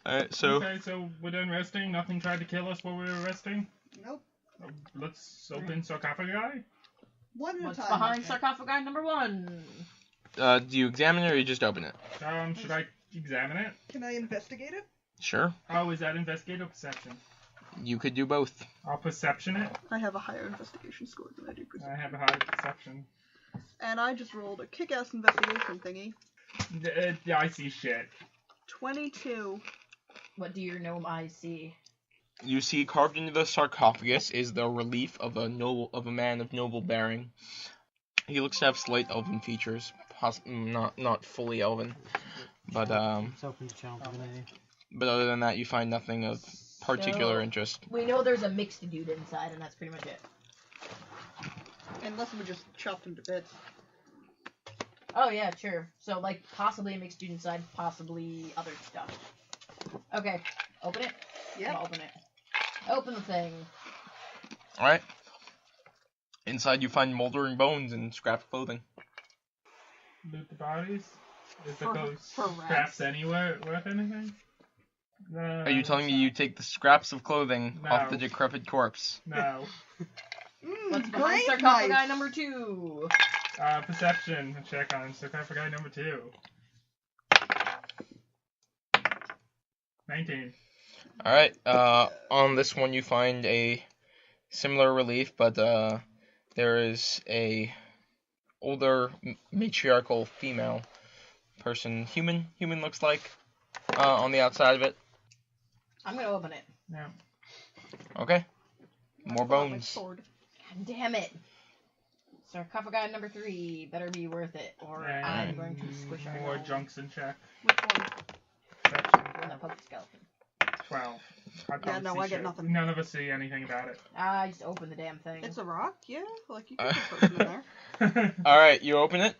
Alright, so... Okay, so we're done resting. Nothing tried to kill us while we were resting. Nope. Let's open sarcophagi. One at a What's time. behind okay. sarcophagi number 1? do you examine it or you just open it? Should I examine it? Can I investigate it? Sure. Oh, is that investigate or perception? You could do both. I'll perception it. I have a higher investigation score than I do perception. I have a high perception. And I just rolled a kick-ass investigation thingy. Yeah, I see shit. 22. What do your gnome eyes see? You see carved into the sarcophagus is the relief of a man of noble bearing. He looks to have slight elven features, not fully elven, but but other than that, you find nothing of particular interest. We know there's a mixed dude inside, and that's pretty much it. Unless we just chopped him to bits. Oh yeah, sure. So like possibly a mixed dude inside, possibly other stuff. Okay, open it. Yeah. Open it. Open the thing. Alright. Inside you find moldering bones and scrapped clothing. Loot the bodies? Is the For ghost rats. scraps anywhere worth anything? Are you telling me you take the scraps of clothing off the No. decrepit corpse? No. What's behind Great sarcophagi knife. number 2? Perception check on sarcophagi number 2. 19. Alright, on this one you find a similar relief, but there is a older matriarchal female person, human looks like, on the outside of it. I'm gonna open it. Yeah. Okay. More Pull out my bones. sword. God damn it. Sarcophagi number 3 better be worth it, or And I'm going to squish our more gnome. Junction check. Which one? Perception. When I poke the skeleton. 12. Yeah, no, I get nothing. None of us see anything about it. I just opened the damn thing. It's a rock? Yeah, like you can put a person in there. Alright, you open it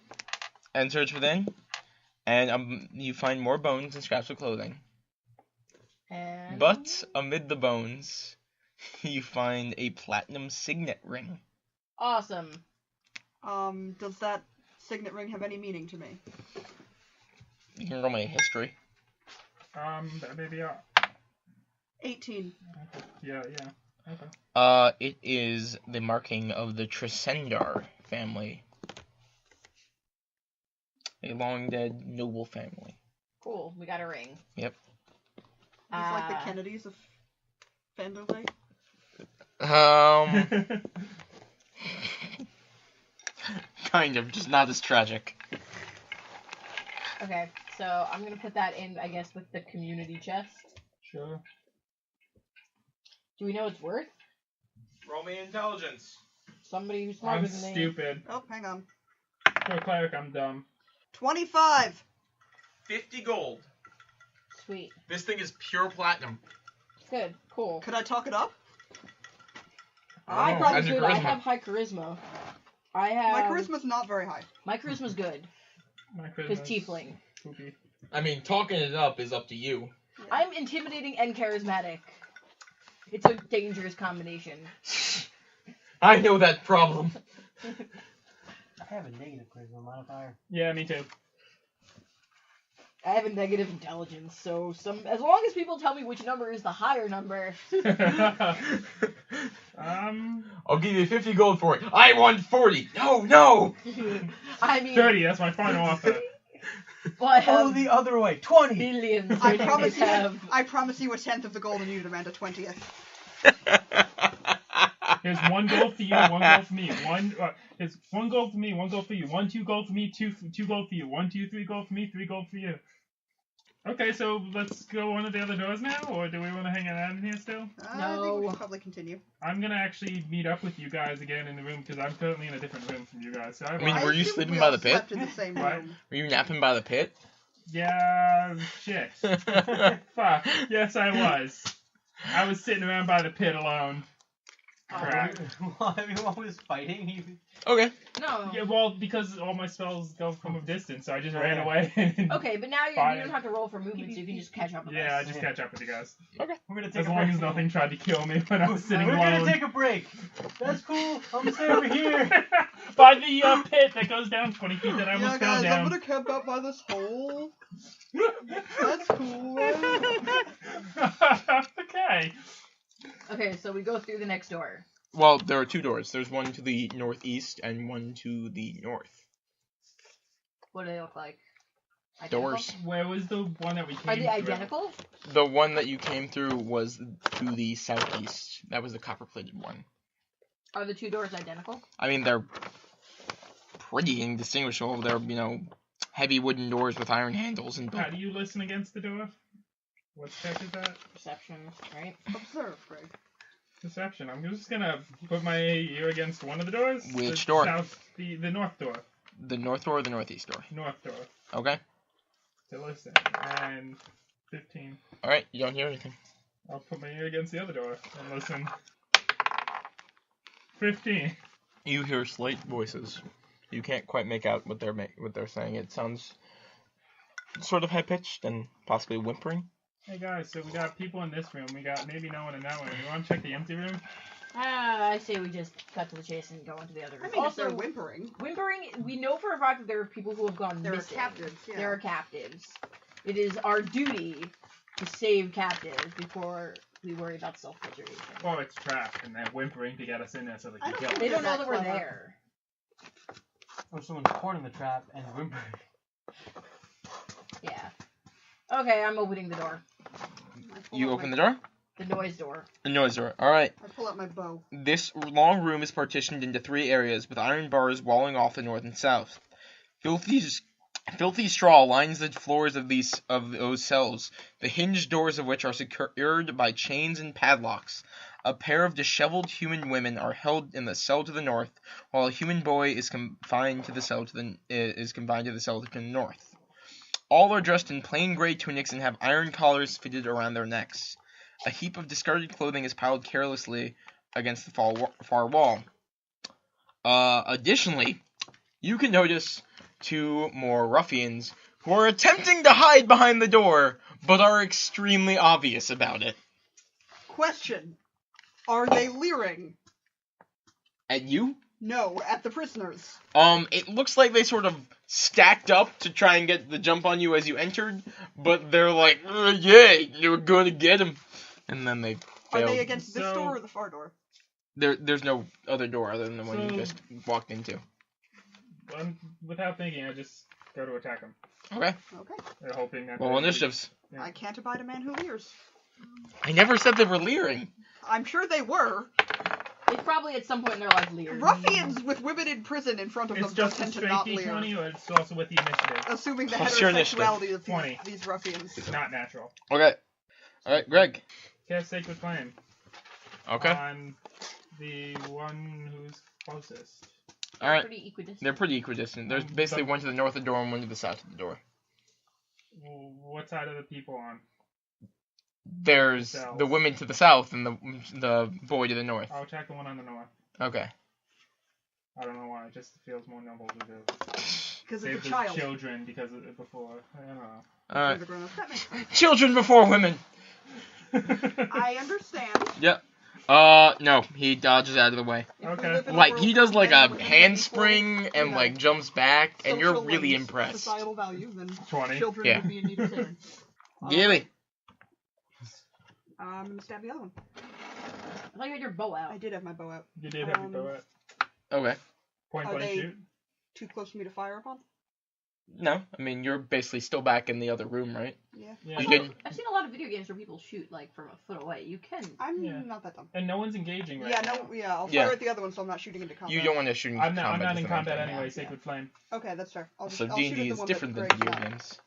and search within, and you find more bones and scraps of clothing. And... But amid the bones, you find a platinum signet ring. Awesome. Does that signet ring have any meaning to me? You can roll me a history. That may be all. 18. Okay. Yeah. Okay. It is the marking of the Tresendar family. A long dead noble family. Cool, we got a ring. Yep. It's like the Kennedys of Phandelver. Kind of, just not as tragic. Okay, so I'm gonna put that in, I guess, with the community chest. Sure. Do we know what it's worth? Roll me intelligence. Somebody who's smarter I'm than me. stupid. Oh, hang on. For a cleric, I'm dumb. 25! 50 gold. Sweet. This thing is pure platinum. Good. Cool. Could I talk it up? I Oh, probably how's your could. I charisma? have high charisma. I have... My charisma's not very high. My charisma's good. My Because charisma's tiefling. poopy. I mean, talking it up is up to you. I'm intimidating and charismatic. It's a dangerous combination. I know that problem. I have a negative charisma modifier. Yeah, me too. I have a negative intelligence, so as long as people tell me which number is the higher number. I'll give you 50 gold for it. I want 40. No. I mean, 30, that's my final offer. but Oh, the other way. 20. billions. I promise you. have. I promise you a tenth of the gold and you demand a 20th. Here's 1 gold for you, 1 gold for me. Here's 1 gold for me, 1 gold for you. 1, 2 gold for me, 2 gold for you. 1, 2, 3 gold for me, 3 gold for you. Okay, so let's go one of the other doors now, or do we want to hang out in here still? I think we No. should probably continue. I'm gonna actually meet up with you guys again in the room because I'm currently in a different room from you guys. So I mean, were you assume sleeping we by all the pit? slept in the same What? room. Were you napping by the pit? yeah, shit. Fuck. Yes, I was. I was sitting around by the pit alone. Crap. While everyone was fighting, he... Okay. No. Yeah, well, because all my spells go from a distance, so I just Oh, ran yeah. away. And Okay, but now you Fine. don't have to roll for movement, so you can just catch up with Yeah, I us. just catch up with you guys. We're gonna take As a long break. as nothing tried to kill me when I was sitting We're alone. gonna take a break. That's cool. I'm gonna stay over here. By the pit that goes down 20 feet that I Yeah, almost fell guys, I'm down. gonna camp out by this hole. That's cool. Why? Okay, so we go through the next door. Well, there are two doors. There's one to the northeast and one to the north. What do they look like? Identical? Doors. Where was the one that we came Are they through? identical? The one that you came through was to the southeast. That was the copper-plated one. Are the two doors identical? I mean, they're pretty indistinguishable. They're, heavy wooden doors with iron handles and How do you listen against the door? What check is that? Perception, right? Observe, Greg. Perception. I'm just gonna put my ear against one of the doors. Which the door? The north door. The north door or the northeast door? North door. Okay. To listen. And 15. Alright, you don't hear anything. I'll put my ear against the other door and listen. 15. You hear slight voices. You can't quite make out what they're saying. It sounds sort of high-pitched and possibly whimpering. Hey guys, so we got people in this room. We got maybe no one in that one. You want to check the empty room? I say we just cut to the chase and go into the other room. I mean, if Also, they're whimpering, we know for a fact that there are people who have gone there are missing. captives. Yeah. There are captives. It is our duty to save captives before we worry about self-preservation. Well, it's trapped, and they're whimpering to get us in there so they I can don't kill think us. They don't know That that we're clever. there. Or someone's cornering the trap and whimpering. Yeah. Okay, I'm opening the door. You open the door? The noise door. The noise door. Alright. I pull out my bow. This long room is partitioned into 3 areas with iron bars walling off the north and south. Filthy straw lines the floors of those cells, the hinged doors of which are secured by chains and padlocks. A pair of disheveled human women are held in the cell to the north, while a human boy is confined to the cell to the north. All are dressed in plain gray tunics and have iron collars fitted around their necks. A heap of discarded clothing is piled carelessly against the far wall. Additionally, you can notice 2 more ruffians who are attempting to hide behind the door, but are extremely obvious about it. Question: are they leering? At you? No, at the prisoners. It looks like they sort of stacked up to try and get the jump on you as you entered, but they're like, yeah, you're gonna get him. And then they Are failed. they against this So- door or the far door? There's no other door other than the one you So- just walked into. Without thinking, I just go to attack them. Okay. Okay. Hoping that. Well, they- initiatives. Yeah. I can't abide a man who leers. I never said they were leering. I'm sure they were. They probably at some point in their life leered. Ruffians with women in prison in front of It's them don't just a tend to straight not leer. D20, or it's also with the initiative. Assuming the What's your initiative? heterosexuality of 20. these ruffians. It's not natural. Okay. Alright, Greg. Cast Sacred Flame Okay. on the one who's closest. Alright. Pretty equidistant. They're pretty equidistant. There's basically one to the north of the door and one to the south of the door. Well, what side are the people on? There's South. the women to the south and the boy to the north. I'll attack the one on the north. Okay. I don't know why. It just feels more noble to do. Because Save it's the a child. children because of it before. I don't know. Alright. The grown-ups. That makes sense. Children before women. I understand. Yep. No, he dodges out of the way. If we Okay. live in a Like, world he does where like men a and women are equal, handspring and you like know, jumps back, and you're social really and impressed. Societal value, then 20. children Yeah. would be in need of saving. Gilly. I'm gonna stab the other one. I thought you had your bow out. I did have my bow out. You did have your bow out. Okay. Point Are blank they- shoot. Too close for me to fire upon? No, I mean you're basically still back in the other room, right? Yeah. Yeah. You Also, didn't. I've seen a lot of video games where people shoot like from a foot away. You can. I'm Yeah. not that dumb. And no one's engaging right Yeah, now. no, yeah, I'll Yeah. fire at the other one so I'm not shooting into combat. You don't want to shoot into I'm not combat. in with combat anything. anyway. Yeah. Sacred Flame. Okay, that's fair. I'll just, So I'll shoot at D&D the is one different that than Greg's video got. games.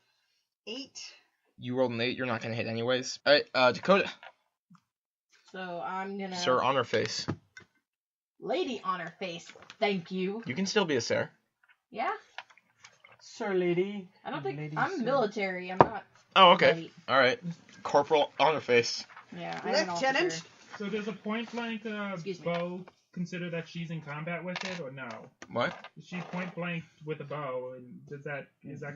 8. You rolled an 8, you're not gonna hit anyways. Alright, Dakota. So I'm gonna. Sir Honor Face. Lady on her face. Thank you. You can still be a Sir. Yeah. Sir, lady. I don't think Lady, I'm sir. military. I'm not. Oh, okay. Lady. Alright. Corporal Honor Face. Yeah. I'm an Lieutenant! officer. So does a point blank Excuse me. bow consider that she's in combat with it, or no? What? Is she point blank with a bow, and is that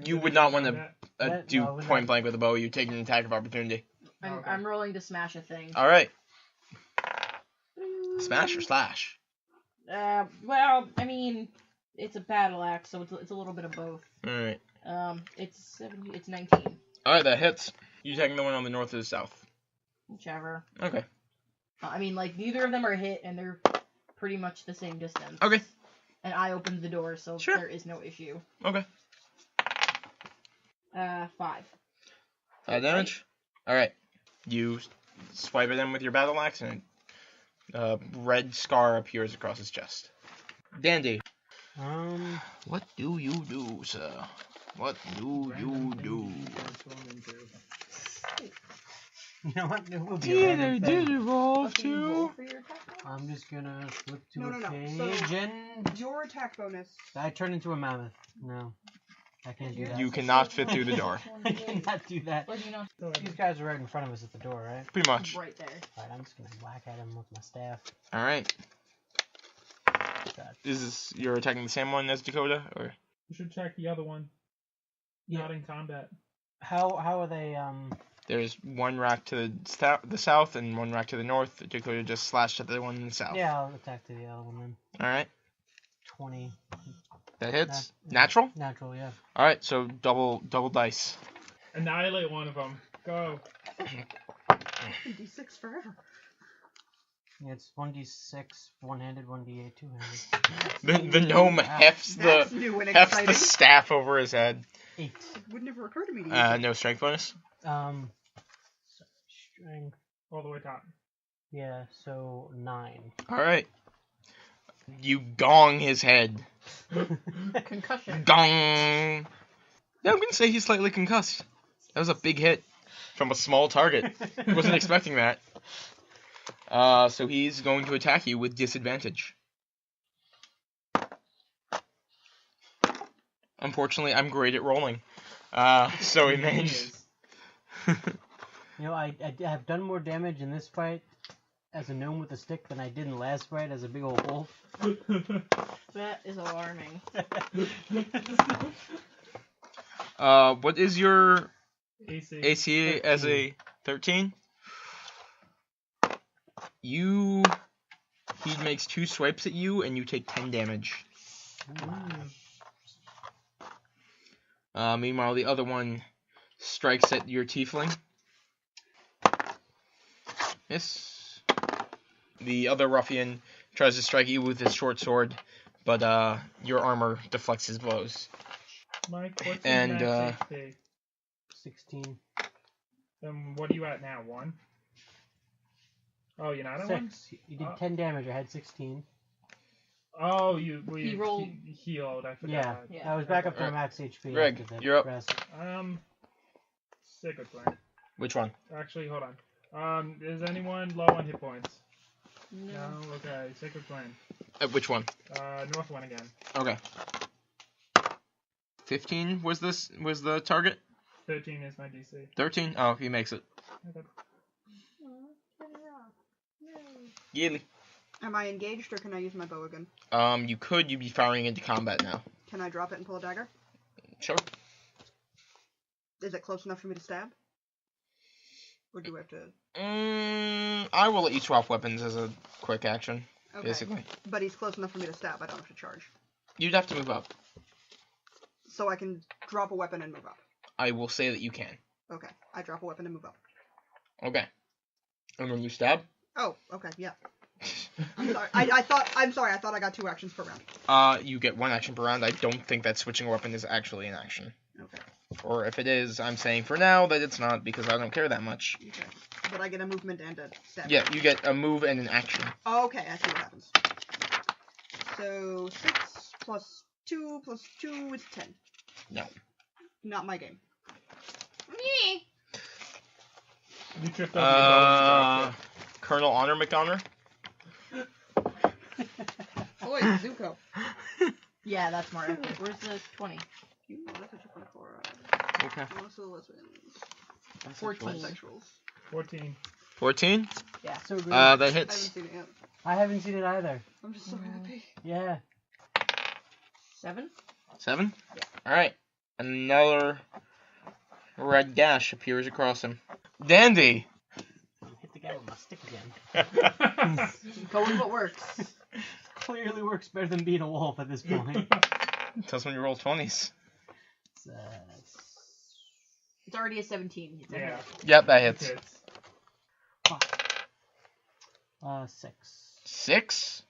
You would considered not want to combat? do No, we're point not. blank with a bow. You take an attack of opportunity. Okay. I'm rolling to smash a thing. Alright. Smash or slash? Well, I mean, it's a battle axe, so it's a little bit of both. Alright. It's 19. Alright, that hits. You taking the one on the north or the south? Whichever. Okay. I mean, like, neither of them are hit, and they're pretty much the same distance. Okay. And I opened the door, so Sure. there is no issue. Okay. 5. 5 damage. All right. You swipe at him with your battle axe, and a red scar appears across his chest. Dandy. What do you do, sir? What do you do? You know what? It will be a random thing. roll What do you roll for your attack roll? I'm just gonna flip to No, a no, no. page So- and Your attack bonus. I turn into a mammoth. No, I can't do that. You cannot fit through the door. I cannot do that. Or do you not? These guys are right in front of us at the door, right? Pretty much. Right there. Alright, I'm just gonna whack at him with my staff. All right. God. Is this you're attacking the same one as Dakota, or? You should check the other one. Yeah. Not in combat. How are they? There's one rack to the south and one rack to the north. Dakota just slashed at the one in the south. Yeah, I'll attack to the other one then. All right. 20. That hits. Yeah. Natural. Natural, yeah. All right. So double dice. Annihilate one of them. Go. D6 forever. Yeah, it's 1d6 one-handed, 1d8 two-handed. The gnome hefts That's new and hefts exciting. the staff over his head. 8. It would never occur to me to use it. No strength bonus. Sorry, strength. All the way top. Yeah, so 9. All right. You gong his head. Concussion. Gong. Yeah, I'm gonna say he's slightly concussed. That was a big hit from a small target. Wasn't expecting that. So he's going to attack you with disadvantage. Unfortunately, I'm great at rolling. So he managed. You know, I have done more damage in this fight as a gnome with a stick than I did in the last fight as a big old wolf. That is alarming. What is your AC. AC as a 13? He makes 2 swipes at you and you take 10 damage. Meanwhile, the other one strikes at your tiefling. Miss. The other ruffian tries to strike you with his short sword, but your armor deflects his blows. Mike, what's And, your max HP? 16. Then what are you at now? 1? Oh, you're not at 1? 6. You did 10 damage, I had 16. Oh, He rolled- healed. I forgot. Yeah, Yeah. I was back up to Alright. max HP. Greg, after the you're up. rest. Sacred Flame. Which one? Actually, hold on. Is anyone low on hit points? No. Okay. Sacred Flame. Which one? North one again. Okay. 15 was the target? 13 is my DC. 13? Oh, he makes it. Okay. Yearly. Am I engaged or can I use my bow again? You'd be firing into combat now. Can I drop it and pull a dagger? Sure. Is it close enough for me to stab? Or do I have to... I will let you swap weapons as a quick action, Okay. basically. But he's close enough for me to stab. I don't have to charge. You'd have to move up. So I can drop a weapon and move up. I will say that you can. Okay. I drop a weapon and move up. Okay. And when you stab? Oh, okay, yeah. I'm sorry. I'm sorry, I thought I got 2 actions per round. You get 1 action per round. I don't think that switching a weapon is actually an action. Okay. Or if it is, I'm saying for now that it's not because I don't care that much. Okay. But I get a movement and a stab. Yeah, you get a move and an action. Oh, okay, I see what happens. So 6 plus 2 plus 2 is 10. No. Not my game. You tripped over your bow and Colonel Honor McHonor? Oh wait, Zuko. Yeah, that's more accurate. Where's the 20? That's a 24. Okay. Also lesbians. 14. Bisexuals. 14. 14? Yeah. So good. That I haven't hits. seen it yet. I haven't seen it either. I'm just so happy. Yeah. 7? 7? Yeah. Alright. Another red gash appears across him. Dandy! Hit the guy with my stick again. Go with what works. Clearly works better than being a wolf at this point. Tell us when you roll 20s. It's, It's already a 17. It's a Yeah. hit. Yep, that hits. Hits. 6. 6.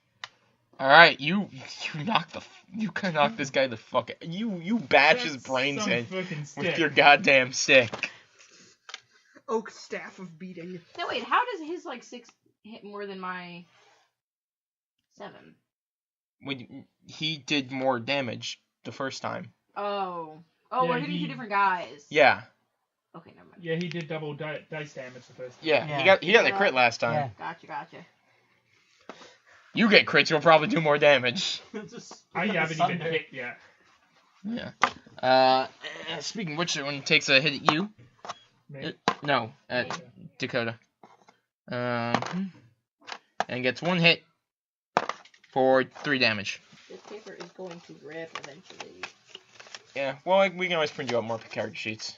All right, you can knock this guy the fuck out. You bash his That's brains some in frickin' with stick. your goddamn stick. Oak staff of beating. So wait, how does his like 6 hit more than my 7? When he did more damage the first time. Oh, Yeah, we're hitting 2 different guys. Yeah. Okay, never mind. Yeah, he did double dice damage the first time. Yeah. He got a crit last time. Yeah. Gotcha. You get crits, you'll probably do more damage. I haven't even hit yet. Yeah. Speaking of which, one takes a hit at you. Me. No, at Dakota. And gets 1 hit for 3 damage. This paper is going to rip eventually. Yeah, well, we can always print you out more character sheets.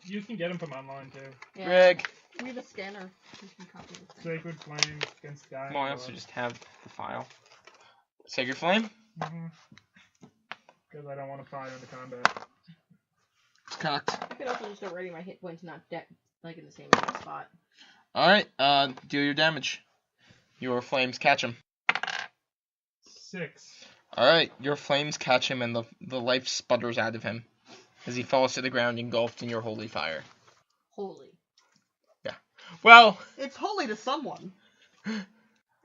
You can get them from online too. Yeah. Greg. We have a scanner. We can copy this thing. Sacred Flame against Sky. Well, I also just have the file. Sacred Flame? Because I don't want to fire into combat. It's cocked. I could also just start writing my hit points, not like in the same spot. Alright, deal your damage. Your flames catch him. 6. Alright, your flames catch him and the life sputters out of him as he falls to the ground engulfed in your holy fire. Holy. Well, It's holy to someone.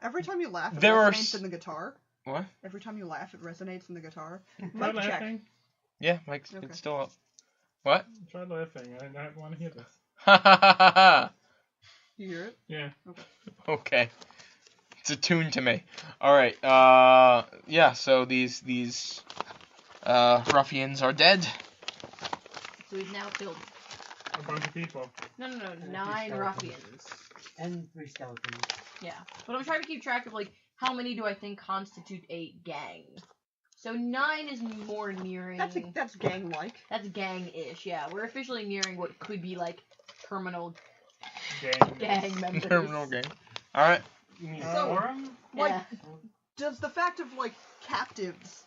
Every time you laugh, it There are resonates in the guitar. what? Every time you laugh, it resonates in the guitar. Try Mic check. laughing. Yeah, Mike, Okay. it's still up. What? Try laughing. I want to hear this. Ha ha ha ha ha! You hear it? Yeah. Okay. It's attuned to me. Alright, yeah, so these ruffians are dead. So we've now killed. A bunch of people. No, 9 skeletons. ruffians. And 3 skeletons. Yeah. But I'm trying to keep track of, like, how many do I think constitute a gang? So 9 is more nearing... That's gang-like. That's gang-ish, yeah. We're officially nearing what could be, like, terminal Gang. members. Terminal game. Alright. You mean So- forum? Like, Yeah. does the fact of, like, captives...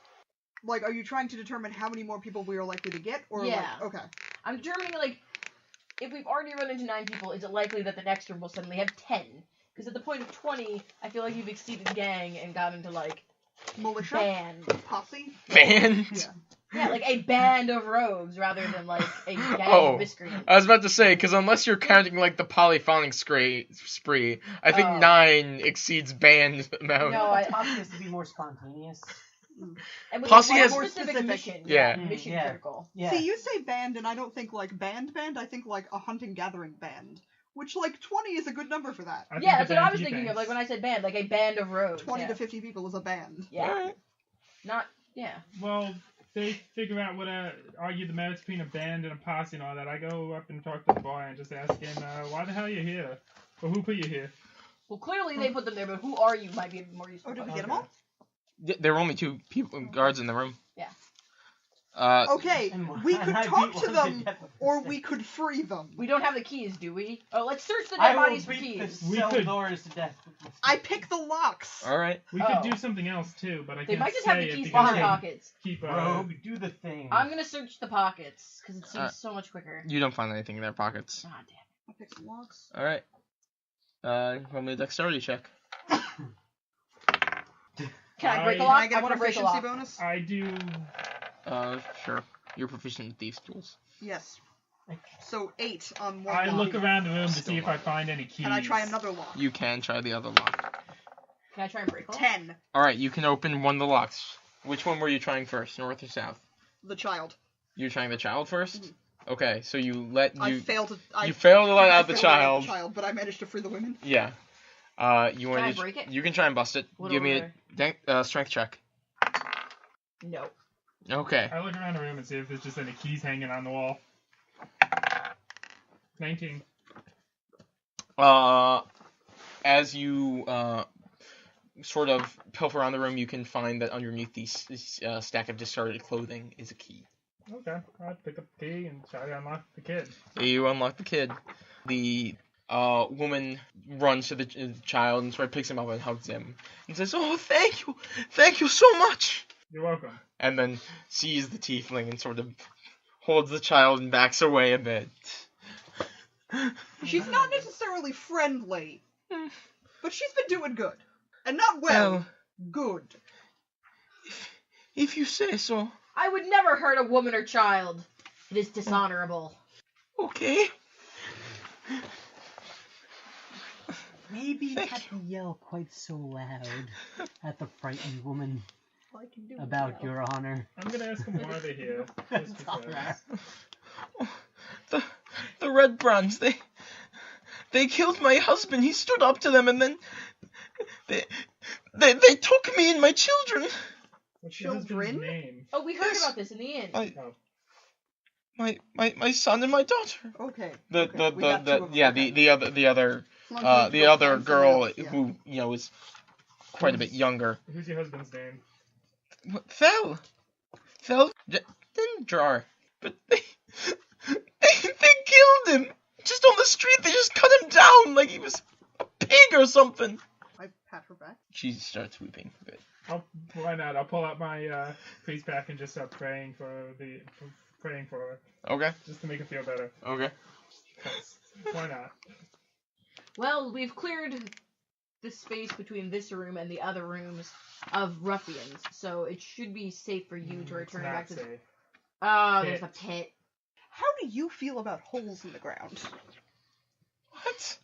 Like, are you trying to determine how many more people we are likely to get? Or, Yeah. like, okay. I'm determining, like, if we've already run into 9 people, is it likely that the next room will suddenly have 10? Because at the point of 20, I feel like you've exceeded gang and got into, like, Militia? band. Posse? Band? Yeah. Yeah, like a band of rogues rather than, like, a gang Oh. of miscreants. I was about to say, because unless you're counting, like, the polyphonic spree, I think Oh. 9 exceeds band amount. No, I thought this to be more spontaneous. And with Posse a has- more More specific specific. mission. Yeah. Mission Yeah. critical. Yeah. See, you say band, and I don't think, like, band, I think, like, a hunting-gathering band. Which, like, 20 is a good number for that. I think Yeah, the that's what I band was thinking of, defense. like, when I said band, like a band of rogues. 20 yeah. to 50 people is a band. Yeah. Alright. Not, yeah. Well, they figure out what argue the merits between a band and a posse and all that. I go up and talk to the boy and just ask him, why the hell are you here? Or who put you here? Well, clearly they put them there, but who are you might be more useful. Oh, did we Okay. get them all? There were only 2 people, guards in the room. Yeah. Okay, And we I could beat talk one to them, death with a or stick. we could free them. We don't have the keys, do we? Oh, let's search the I dead will bodies for beat the keys. We cell could- doors to death with my stick. I pick the locks. Alright. We Oh. could do something else too, but I They can't might just say have the it keys because in their they pockets. keep Rogue, do the thing. I'm gonna search the pockets, because it seems Alright. so much quicker. You don't find anything in their pockets. Ah, damn. I pick some locks. Alright. Roll me a dexterity check. Can I break a Can Can lock? I get a want to break a proficiency lock. bonus? I do. Sure. You're proficient with thieves' tools. Yes. So 8 on one I lock. look around the room to Still see if I find any keys. Can I try another lock? You can try the other lock. Can I try and break a lock? 10. Alright, you can open one of the locks. Which one were you trying first, north or south? The child. You're trying the child first? Mhm. Okay, so you let I you failed to. you failed to let out the failed to let out child. but I managed to free the women. Yeah. You Can I want to? break it? You can try and bust it. What Give me over a strength check. No. Okay. I look around the room and see if there's just any keys hanging on the wall. 19. As you sort of pilfer around the room, you can find that underneath this stack of discarded clothing is a key. Okay, I pick up the key and try to unlock the kid. You unlock the kid. The woman runs to the child and sort of picks him up and hugs him and says, "Oh, thank you so much." You're welcome. And then sees the tiefling and sort of holds the child and backs away a bit. She's not necessarily friendly. But she's been doing good. And not well, good. If you say so. I would never hurt a woman or child. It is dishonorable. Okay. Maybe not to yell quite so loud at the frightened woman All I can do is about yell. your honor. I'm gonna ask them why they're here. Just because. The Red Brands, they killed my husband. He stood up to them, and then they took me and my children. What's your husband's Children? name? Oh, we heard Yes. about this in the inn. Oh. My son and my daughter. Okay. The okay. We got two of them. yeah Okay. the other As long as we the don't other find someone girl else, yeah. who is quite a bit younger. Who's your husband's name? Fell didn't jar, but they killed him just on the street. They just cut him down like he was a pig or something. I pat her back. She starts weeping a bit. Why not? I'll pull out my priest pack and just start praying for her, Okay. just to make her feel better. Okay. Why not? Well, we've cleared the space between this room and the other rooms of ruffians, so it should be safe for you to return It's not back to. safe. Oh, Pit. there's a pit. How do you feel about holes in the ground? What?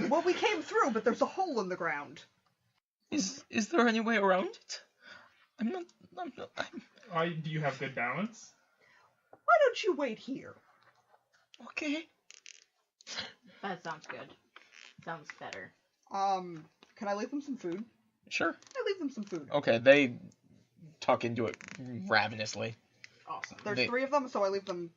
Well, we came through, but there's a hole in the ground. Is there any way around it? I'm not. Do you have good balance? Why don't you wait here? Okay. That sounds good. Sounds better. Can I leave them some food? Sure. I leave them some food. Okay, they tuck into it ravenously. Awesome. There's 3 of them, so I leave them,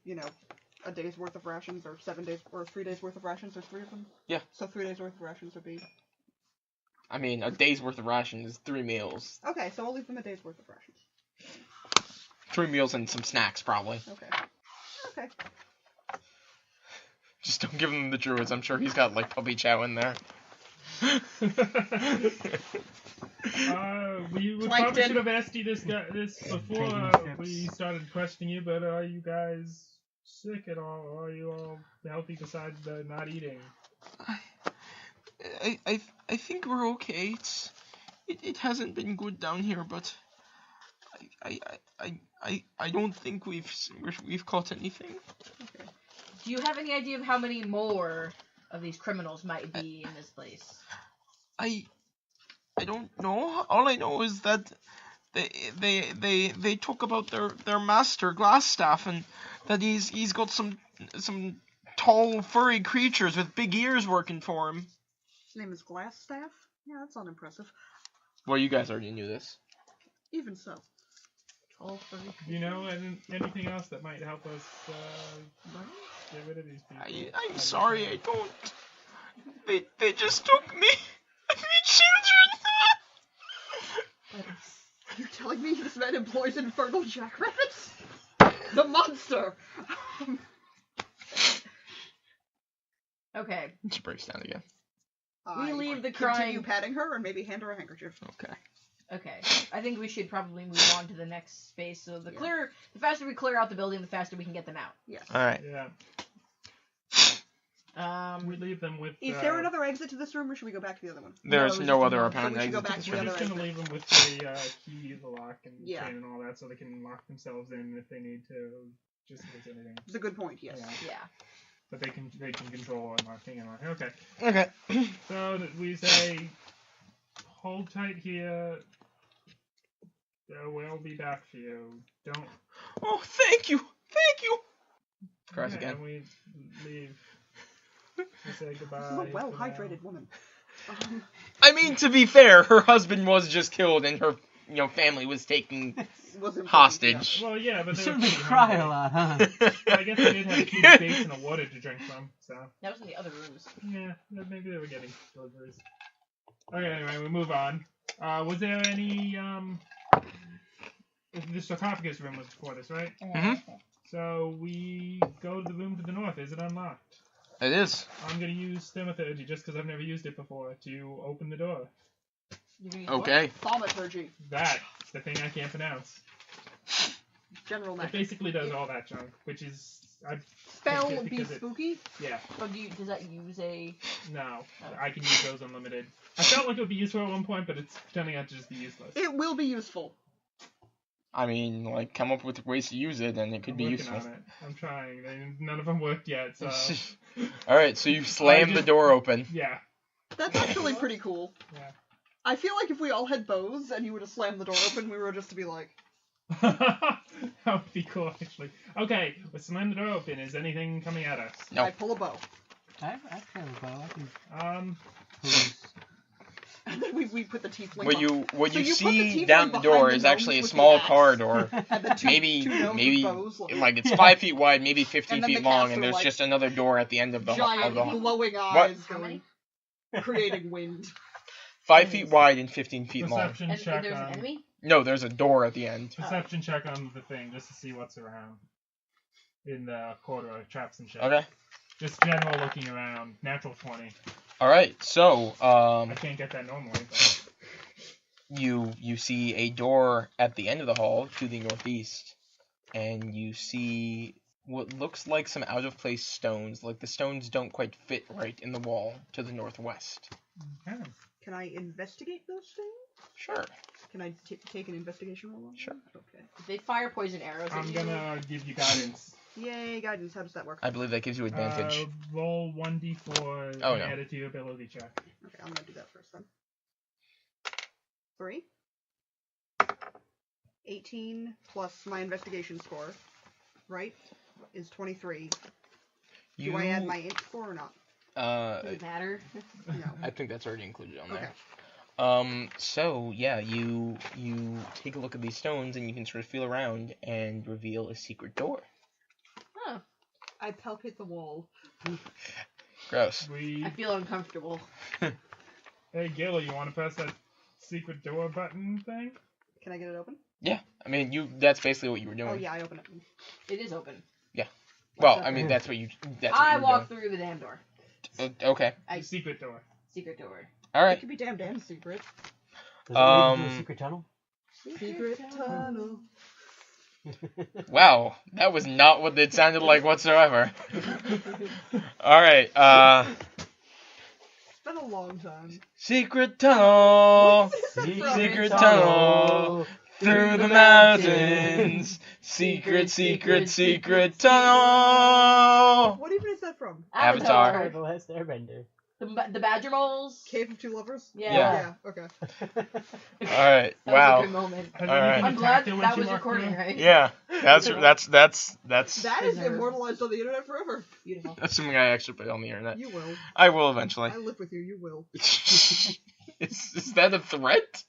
a day's worth of rations, or 7 days, or 3 days worth of rations. There's 3 of them. Yeah. So 3 days worth of rations would be. I mean, a day's worth of rations is 3 meals. Okay, so I'll leave them a day's worth of rations. 3 meals and some snacks, probably. Okay. Okay. Just don't give him the druids. I'm sure he's got, like, puppy chow in there. We probably Plankton. should have asked you this before we started questioning you, but are you guys sick at all, or are you all healthy besides the not eating? I think we're okay. It hasn't been good down here, but I don't think we've caught anything. Okay. Do you have any idea of how many more of these criminals might be in this place? I don't know. All I know is that they talk about their master Glassstaff, and that he's got some tall furry creatures with big ears working for him. His name is Glassstaff? Yeah, that's unimpressive. Well, you guys already knew this. Even so. Tall furry Do you know anything else that might help us get rid of these people? I'm sorry, I don't. They just took me and my children. You're telling me this man employs infernal jackrabbits? The monster! Okay. She breaks down again. We leave the Continue crying. patting her and maybe hand her a handkerchief. Okay. Okay. I think we should probably move on to the next space. So the faster we clear out the building, the faster we can get them out. Yes. All right. Yeah. We leave them with. Is there another exit to this room, or should we go back to the other one? There's No, no just other one. apparent So we should go exit. back to We're the just other gonna exit. leave them with the key, the lock, and Yeah. chain, and all that, so they can lock themselves in if they need to, just in case anything. It's a good point, yes. Yeah. Yeah. But they can control unlocking and unlocking. Okay. Okay. So we say, hold tight here. We'll be back for you. Don't. Oh, thank you. Thank you. Cries Yeah, again. And we leave. We say goodbye. This is a for well-hydrated woman. I mean, to be fair, her husband was just killed, and her family was taken Was important, hostage. now. Well, yeah, but You they were certainly pretty cry hungry. a lot, huh? I guess they did have a huge basin of water to drink from, so. That was in the other rooms. Yeah, maybe they were getting deliveries. Okay, anyway, we move on. Was there any, the sarcophagus room was before this, right? Mhm. So we go to the room to the north. Is it unlocked? It is. I'm gonna use thaumaturgy just because I've never used it before to open the door. You can use what? Okay. Thaumaturgy. That's the thing I can't pronounce. General It magic. basically does all that junk, which is I Spell picked it be because it- spooky. Yeah, But does that use a? no. I can use those unlimited. I felt like it would be useful at one point, but it's turning out to just be useless. It will be useful. I mean, like, come up with ways to use it, and it could I'm be working useful. on it. I'm trying. None of them worked yet, so Alright, so you slam the just- door open. yeah. That's actually pretty cool. Yeah. I feel like if we all had bows and you would have slammed the door open, we were just to be like, That would be cool, actually. Okay, let's slam the door open. Is anything coming at us? No. I pull a bow. I actually have a bow. I can. And then we put the tiefling What on. you So you put the see tiefling down the door behind the is actually a gnomes with small the axe. corridor. And the two maybe gnomes with bows, like it's 5 feet wide, maybe 15 And then feet the long, cats and are there's like just another door at the end of the giant hall. glowing eyes How many? going, creating wind. 5 feet wide and 15 feet long. Perception And check there's an on enemy. No, there's a door at the end. perception check on the thing just to see what's around in the corridor, traps and shit. Okay. Just general looking around. Natural 20. Alright, so I can't get that normally. But... you see a door at the end of the hall to the northeast, and you see what looks like some out of place stones. Like the stones don't quite fit right in the wall to the northwest. Okay. Can I investigate those things? Sure. Can I take an investigation roll on them? Sure. Okay. If they fire poison arrows at I'm you. gonna give you guidance. Yay, guidance. How does that work? I believe that gives you advantage. Roll 1d4 Oh, and no. add it to your ability check. Okay, I'm gonna do that first then. 3. 18 plus my investigation score, right, is 23. You, Do I add my int score or not? Does it matter? No. I think that's already included on Okay. there. So yeah, you take a look at these stones and you can sort of feel around and reveal a secret door. Huh. I palpate the wall. Gross. I feel uncomfortable. Hey, Gil, you want to press that secret door button thing? Can I get it open? Yeah, I mean that's basically what you were doing. Oh yeah, I open it. It is open. Well, I mean that's what you you I were walk through the damn door. doing. Okay. I Secret door. secret door. All It right. could be damn secret. Does it lead to a Um, secret tunnel? Secret tunnel. Wow, that was not what it sounded like whatsoever. All right. It's been a long time. Secret tunnel. Secret Secret tunnel. tunnel. Through the mountains. Secret, secret, secret tunnel. What even is that from? Avatar. The Last Airbender. The badger moles. Cave of Two Lovers? Yeah. Yeah. Okay. All right. That Wow. was a good moment. Has All right. anything I'm glad attacked it when that she was walked recording, through? right? Yeah. That's That is Deserved. immortalized on the internet forever. Beautiful. that's something I actually put on the internet. You will. I will eventually. I live with you. You will. is that a threat?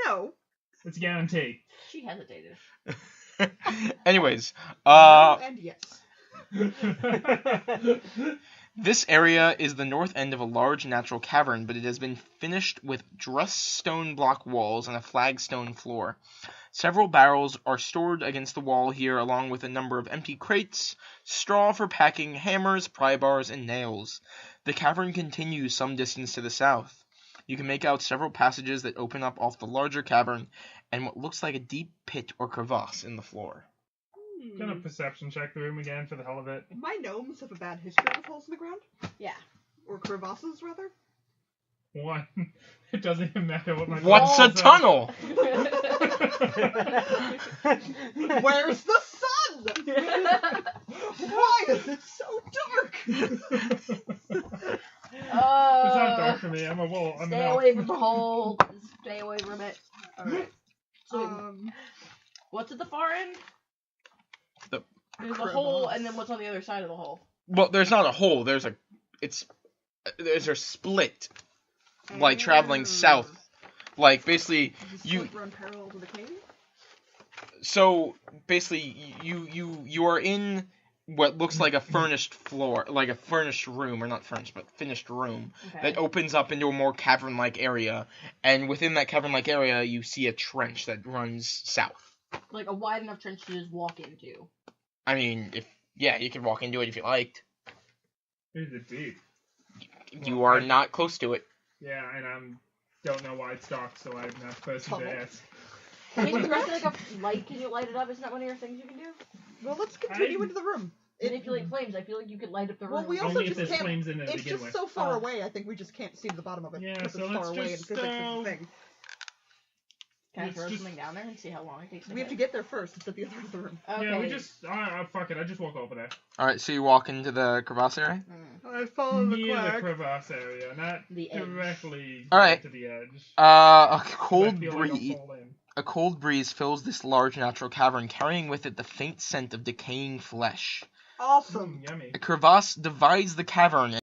No. It's guaranteed. She hesitated. Anyways, No and yes. this area is the north end of a large natural cavern, but it has been finished with dressed stone block walls and a flagstone floor. Several barrels are stored against the wall here, along with a number of empty crates, straw for packing, hammers, pry bars, and nails. The cavern continues some distance to the south. You can make out several passages that open up off the larger cavern and what looks like a deep pit or crevasse in the floor. Gonna perception check the room again for the hell of it. My gnomes have a bad history with holes in the ground. Yeah. Or crevasses, rather. One. It doesn't even matter what my What's a rolls are. tunnel? Where's the sun? Why is it so dark? It's not dark Oh. for me. I'm a wolf. I'm an Stay elf. away from the hole. Stay away from it. Alright. So, what's at the far end? There's a hole, and then what's on the other side of the hole? Well, there's not a hole. There's a split, like traveling south. Like basically, Does you. the split run parallel to the cave? So basically, you are in what looks like a furnished floor, like a furnished room, or not furnished, but finished room Okay. that opens up into a more cavern-like area. And within that cavern-like area, you see a trench that runs south. Like a wide enough trench to just walk into. I mean, you could walk into it if you liked. Is it deep? You Well, are I- not close to it. Yeah, and don't know why it's dark, so I'm not the person to Tunnel. ask. Can you press like a light? Can you light it up? Isn't that one of your things you can do? Well, let's continue into the room. Manipulate flames. I feel like you could light up the room. Well, we also Only if just there's can't. flames in it to It's begin just with. so far away. I think we just can't see to the bottom of it. Yeah, because so it's let's far away and just, physics is the thing. Can I let's throw just- something down there and see how long it takes to We have to hit? get there first. It's at the other end of the room. Okay. Yeah, we just fuck it. I just walk over there. Alright, so you walk into the crevasse area? Mm. I follow the Near the quack. crevasse area, not The edge. directly Alright. to the edge. A 'Cause I cold feel like I'll breeze. fall in. A cold breeze fills this large natural cavern, carrying with it the faint scent of decaying flesh. Awesome. Yummy. A crevasse divides the cavern